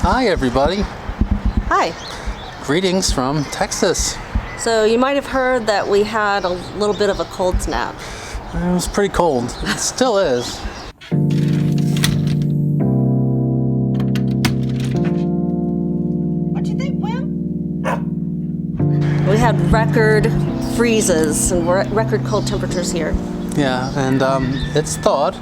Hi, everybody. Hi. Greetings from Texas. So you might have heard that we had a little bit of a cold snap. It was pretty cold. It still is. What'd you think, Wim? We had record freezes and record cold temperatures here. Yeah, and it's thawed.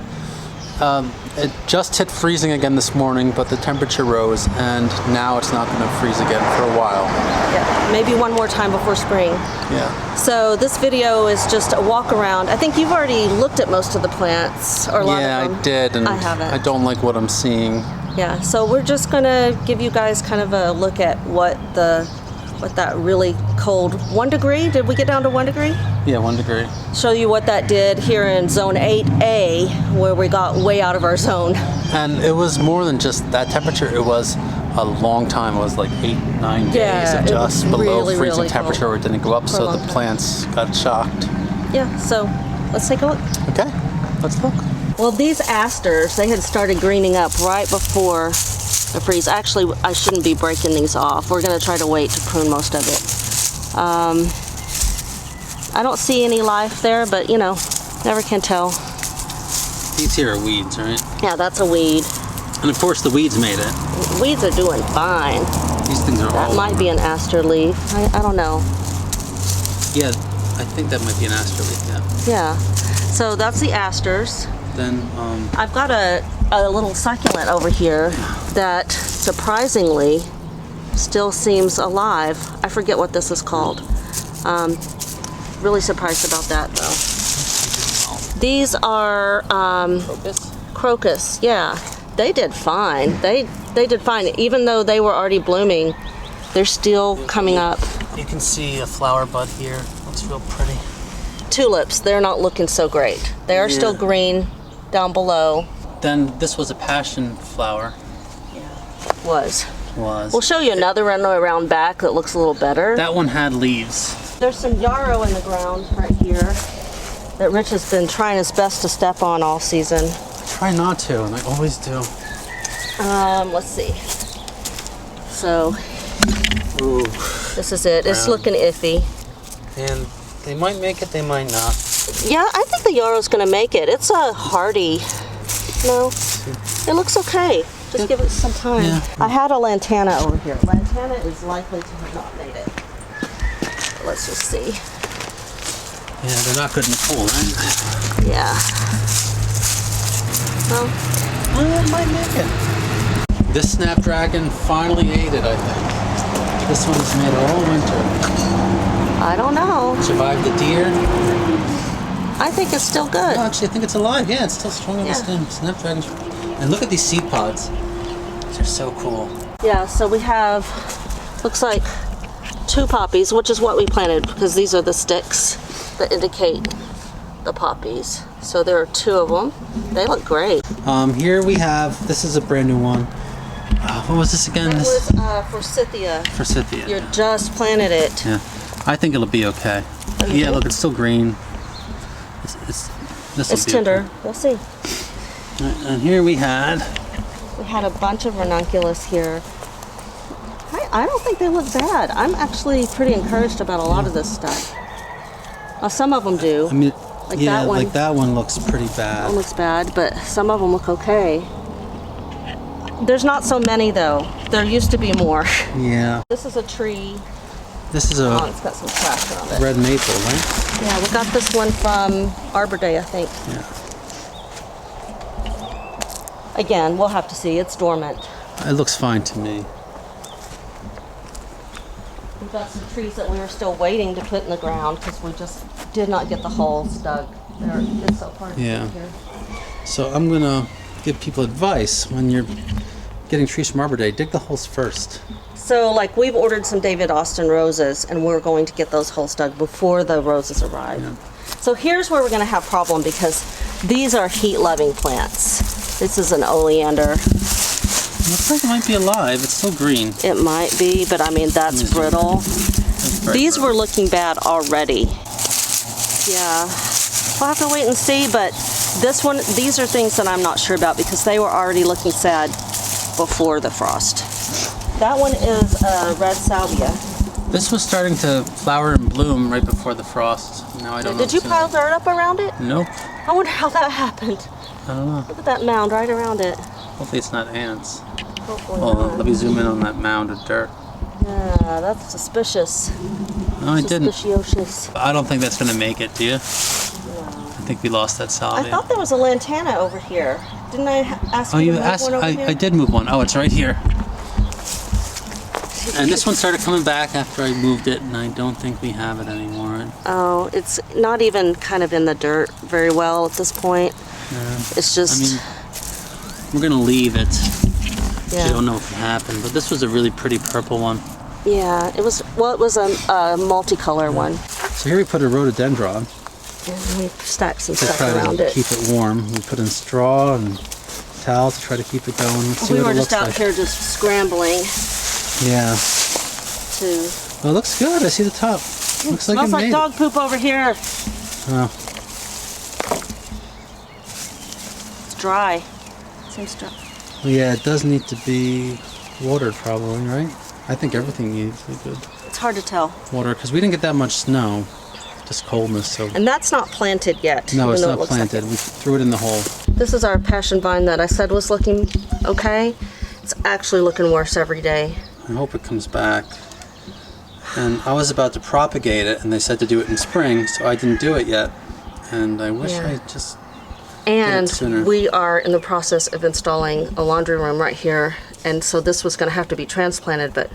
It just hit freezing again this morning, but the temperature rose, and now it's not going to freeze again for a while. Yeah, maybe one more time before spring. Yeah. So this video is just a walk around. I think you've already looked at most of the plants, or a lot of them. Yeah, I did, and I haven't. I don't like what I'm seeing. Yeah, so we're just going to give you guys kind of a look at what that really cold 1 degree. Did we get down to 1 degree? Yeah, 1 degree. Show you what that did here in zone 8A, where we got way out of our zone. And it was more than just that temperature. It was a long time. It was like 8-9 days of just below freezing temperature where it didn't go up, so the plants got shocked. Yeah, so let's take a look. Okay, let's look. Well, these asters, they had started greening up right before the freeze. Actually, I shouldn't be breaking these off. We're going to try to wait to prune most of it. I don't see any life there, but you know, never can tell. These here are weeds, right? Yeah, that's a weed. And of course the weeds made it. Weeds are doing fine. These things are all... That might be an aster leaf. I don't know. Yeah, I think that might be an aster leaf, yeah. Yeah. So that's the asters. Then, I've got a little succulent over here that surprisingly still seems alive. I forget what this is called. Really surprised about that though. These are crocus. Yeah, they did fine. They did fine, even though they were already blooming. They're still coming up. You can see a flower bud here. Looks real pretty. Tulips, they're not looking so great. They are still green down below. Then this was a passion flower. Was. Was. We'll show you another one around back that looks a little better. That one had leaves. There's some yarrow in the ground right here that Rich has been trying his best to step on all season. I try not to, and I always do. Let's see. So, Ooh. this is it. It's looking iffy. And they might make it, they might not. Yeah, I think the yarrow's gonna make it. It's a hardy. No, it looks okay. Just give it some time. Yeah. I had a lantana over here. Lantana is likely to have not made it. Let's just see. Yeah, they're not good in the cold, right? Yeah. Well, It might make it. This snapdragon finally ate it, I think. This one's made all winter. I don't know. Survived the deer. I think it's still good. No, actually, I think it's alive. Yeah, it's still strong on the stem. Snapdragon's... And look at these seed pods. These are so cool. Yeah, so we have, looks like 2 poppies, which is what we planted, because these are the sticks that indicate the poppies. So there are 2 of them. They look great. Here we have, this is a brand new one. What was this again? That was forsythia. Forsythia. You just planted it. Yeah, I think it'll be okay. Yeah, look, it's still green. It's tender. Okay. We'll see. And here we had a bunch of ranunculus here. I don't think they look bad. I'm actually pretty encouraged about a lot of this stuff. Some of them do. I mean, like yeah, that one. like that one looks pretty bad. That looks bad, but some of them look okay. There's not so many though. There used to be more. Yeah. This is a tree. This is a It's got some trash around it. red maple, right? Yeah, we got this one from Arbor Day, I think. Yeah. Again, we'll have to see. It's dormant. It looks fine to me. We've got some trees that we were still waiting to put in the ground because we just did not get the holes dug. It's so hard to Yeah. get here. So I'm gonna give people advice when you're getting trees from Arbor Day. Dig the holes first. So, like, we've ordered some David Austin roses, and we're going to get those holes dug before the roses arrive. Yeah. So here's where we're going to have problem because these are heat-loving plants. This is an oleander. Looks like it might be alive. It's still green. It might be, but I mean, that's brittle. These were looking bad already. Yeah, we'll have to wait and see, but this one, these are things that I'm not sure about because they were already looking sad before the frost. That one is red salvia. This was starting to flower and bloom right before the frost. Now I don't know. Did you pile dirt up around it? Nope. I wonder how that happened. I don't know. Look at that mound right around it. Hopefully it's not ants. Hopefully Well, not. let me zoom in on that mound of dirt. Yeah, that's suspicious. No, I didn't. Suspicious. I don't think that's going to make it, do you? No. I think we lost that I salvia. thought there was a lantana over here. Didn't I ask Oh, you you to move asked. one over here? I did move one. Oh, it's right here. And this one started coming back after I moved it, and I don't think we have it anymore. Oh, it's not even kind of in the dirt very well at this point. Yeah. It's just, I mean, we're gonna leave it. yeah. I don't know if it happened, but this was a really pretty purple one. Yeah, it was, well, it was a multicolor one. So here we put a rhododendron And we stacked some to stuff try around to it. keep it warm. We put in straw and towel to try to keep it going. Let's see We what were it just looks out like. here just scrambling Yeah. to... Well, it looks good. I see the top. Looks like it Smells like made dog poop over here. it. Oh. It's dry. Seems dry. Well, yeah, it does need to be watered probably, right? I think everything needs a good It's hard to tell. water because we didn't get that much snow, just coldness. So And that's not planted yet. no, even it's though not it looks like planted. it. We threw it in the hole. This is our passion vine that I said was looking okay. It's actually looking worse every day. I hope it comes back. And I was about to propagate it, and they said to do it in spring, so I didn't do it yet. And I wish Yeah. I just And sooner. we are in the process of installing a laundry room right here. And so this was going to have to be transplanted, but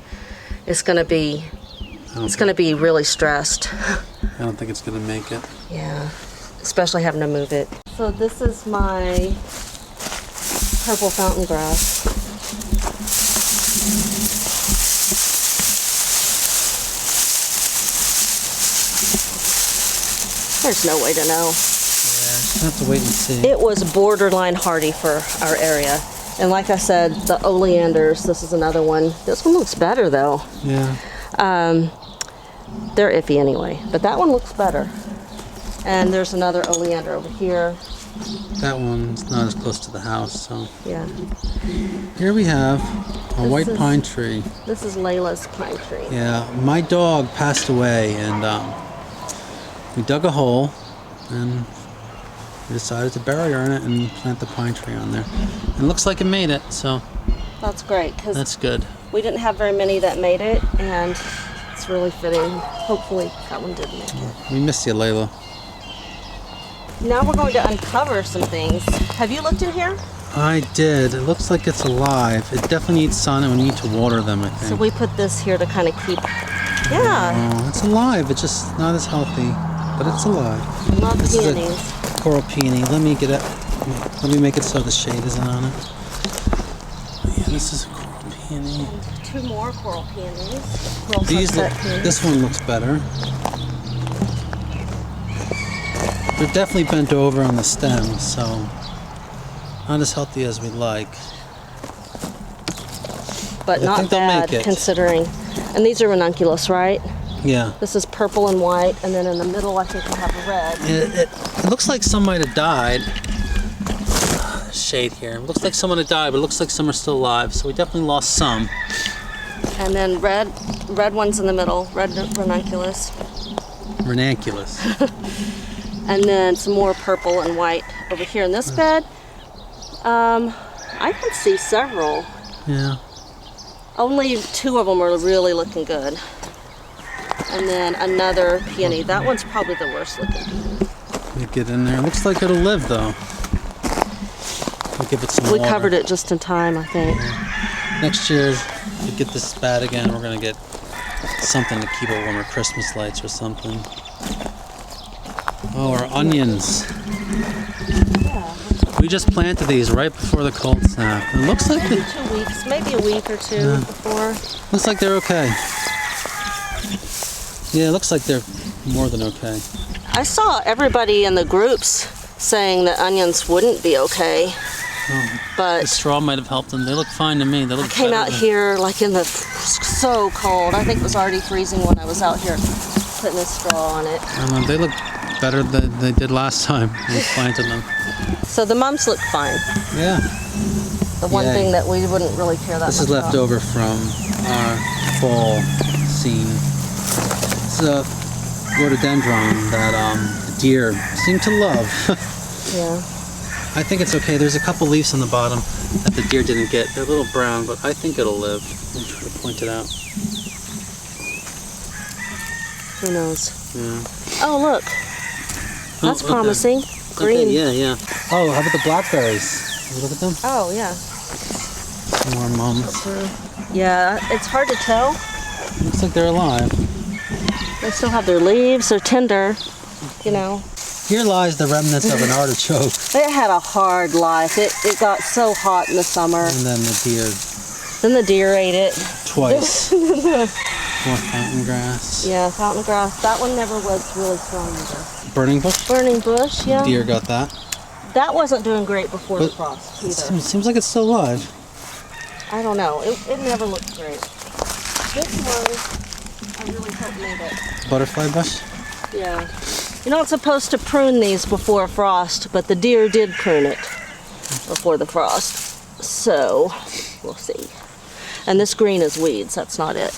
it's going to be really stressed. I don't think it's gonna make it. Yeah, especially having to move it. So this is my purple fountain grass. There's no way to know. Yeah, just have to wait and see. It was borderline hardy for our area. And like I said, the oleanders, this is another one. This one looks better though. Yeah. They're iffy anyway, but that one looks better. And there's another oleander over here. That one's not as close to the house, so. Yeah, Here we have a This white is- pine tree. this is Layla's pine tree. Yeah, my dog passed away, and we dug a hole, and we decided to bury her in it and plant the pine tree on there. And it looks like it made it, so That's great because that's good. we didn't have very many that made it, and it's really fitting. Hopefully that one did make it. We miss you, Layla. Now we're going to uncover some things. Have you looked in here? I did. It looks like it's alive. It definitely needs sun, and we need to water them, I think. So we put this here to kind of keep. Yeah, Oh, it's alive. It's just not as healthy, but it's alive. love This is peonies. a coral peony. Let me get it. Let me make it so the shade isn't on it. Yeah, this is a coral peony. Two more coral peonies. Coral These look, sunset peonies. this one looks better. They're definitely bent over on the stem, so not as healthy as we'd like. But I not think they'll bad make it. considering. And these are ranunculus, right? Yeah. This is purple and white, and then in the middle I think we have a red. It looks like some might have died. Shade here. It looks like someone had died, but it looks like some are still alive, so we definitely lost some. And then red ones in the middle, red ranunculus. Ranunculus. And then some more purple and white over here in this bed. I can see several. Yeah. Only two of them are really looking good. And then another peony. That one's probably the worst looking. Let me get in there. It looks like it'll live though. We'll give it some We water. covered it just in time, I think. Next year, if we get this bad again, we're gonna get something to keep it warmer, Christmas lights or something. Oh, our onions. Yeah, We just planted these right before the cold snap. It looks like maybe 2 weeks, maybe a week or two before. looks like they're okay. Yeah, it looks like they're more than okay. I saw everybody in the groups saying that onions wouldn't be okay, The but straw might have helped them. They look fine to me. They look I came better out than- here like in the so cold. I think it was already freezing when I was out here putting this straw on it. I don't know, they look better than they did last time when we planted them. So the mums look fine. Yeah. The one Yeah. thing that we wouldn't really care that This much is left about. over from our fall scene. This is a rhododendron that the deer seem to love. Yeah. I think it's okay. There's a couple leaves on the bottom that the deer didn't get. They're a little brown, but I think it'll live. I'll try to point it out. Who knows? Yeah. Oh, look. That's okay. promising. Green. Okay, yeah. Oh, how about the blackberries? Look at them. Oh, yeah. More mums. Yeah, it's hard to tell. Looks like they're alive. They still have their leaves. They're tender, you know. Here lies the remnants of an artichoke. It had a hard life. It got so hot in the summer. And then the deer Then the deer ate it. twice. More fountain grass. Yeah, fountain grass. That one never was really strong either. Burning bush. Burning bush, yeah. Deer got that. That wasn't doing great before the But frost It either. seems like it's still alive. I don't know. It never looked great. This one, I really hope made it. Butterfly bush. Yeah. You're not supposed to prune these before frost, but the deer did prune it before the frost. So, we'll see. And this green is weeds, that's not it.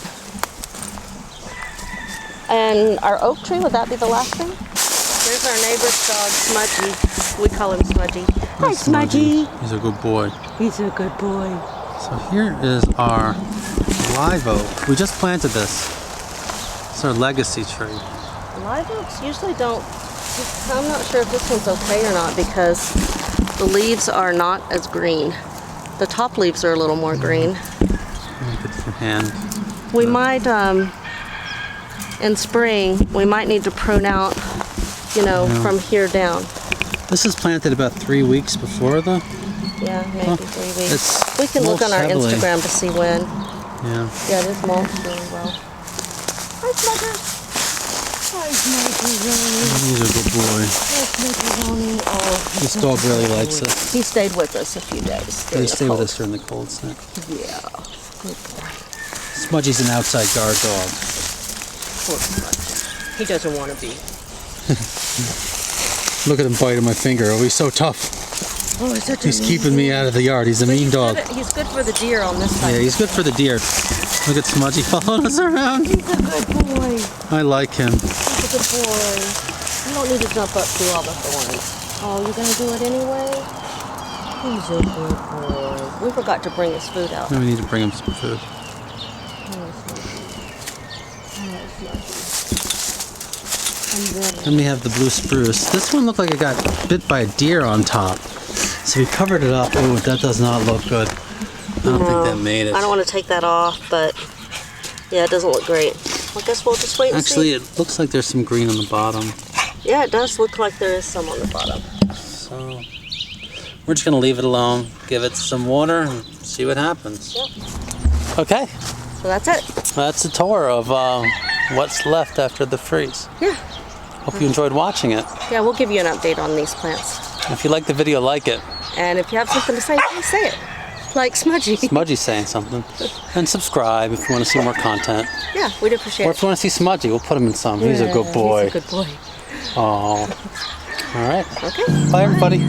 And our oak tree, would that be the last thing? There's our neighbor's dog, Smudgy. We call him Smudgy. Hi, Smudgy. He's a good boy. He's a good boy. So here is our live oak. We just planted this. It's our legacy tree. Live oaks usually don't. I'm not sure if this one's okay or not because the leaves are not as green. The top leaves are a little more green. Look at your hand. We might, in spring, we might need to prune out, you know, from here down. This is planted about 3 weeks before the. Yeah, maybe 3 weeks. It's We can look on our mulched heavily. Instagram to see when. Yeah. Yeah, it is mulched really well. Hi, Smudger. Hi, Smudger. He's a good boy. Hi, Smudger. Oh, This dog really likes us. he stayed with us a few days. They during the stay with cold. us during the cold snap. Yeah. Good boy. Smudgy's an outside guard dog. Poor Smudge. He doesn't want to be. Look at him biting my finger. Oh, he's so tough. Oh, is that He's keeping me out of the yard. He's a mean dog. He's good for the deer on this side. Yeah, he's good for the deer. Look at Smudgy following us around. He's a good boy. I like him. He's a good boy. You don't need to jump up through all the thorns. Oh, you're going to do it anyway? He's a good boy. We forgot to bring his food out. Now we need to bring him some food. Then we have the blue spruce. This one looked like it got bit by a deer on top. So we covered it up. Oh, that does not look good. I don't think that made it. I don't want to take that off, but yeah, it doesn't look great. I guess we'll just wait and Actually, see. it looks like there's some green on the bottom. Yeah, it does look like there is some on the bottom. So we're just gonna leave it alone, give it some water, and see what happens. Yep. Okay, So that's it. that's a tour of what's left after the freeze. Yeah. Hope you enjoyed watching it. Yeah, we'll give you an update on these plants. If you like the video, like it. And if you have something to say, please say it. Like Smudgy. Smudgy's saying something. And subscribe if you want to see more content. Yeah, we'd appreciate Or it. if you want to see Smudgy, we'll put him in some. He's a good boy. He's a good boy. Oh. All right. Okay. Bye, everybody.